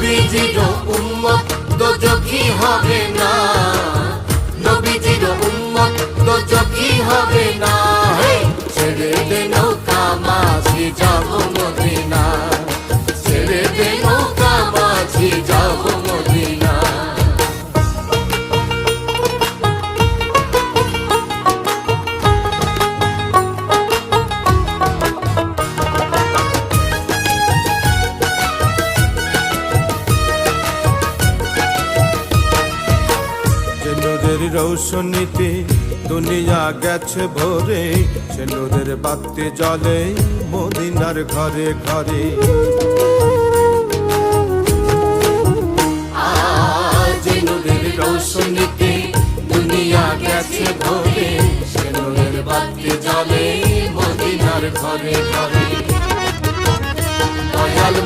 নবীজির উম্মত দোজখী হবে না, নবীজির উম্মত দোজখী হবে না। ছেড়ে দে নৌকা মাঝি যাব মদিনা, ছেড়ে দে নৌকা মাঝি যাব মদিনা। নূরের রৌশনীতে দুনিয়া গেছে ভরে, সে নূরের বাতি জ্বলে মদিনার ঘরে ঘরে। আজ নূরের রৌশনীতে দুনিয়া গেছে ভরে, সে নূরের বাতি জ্বলে মদিনার ঘরে ঘরে। দয়াল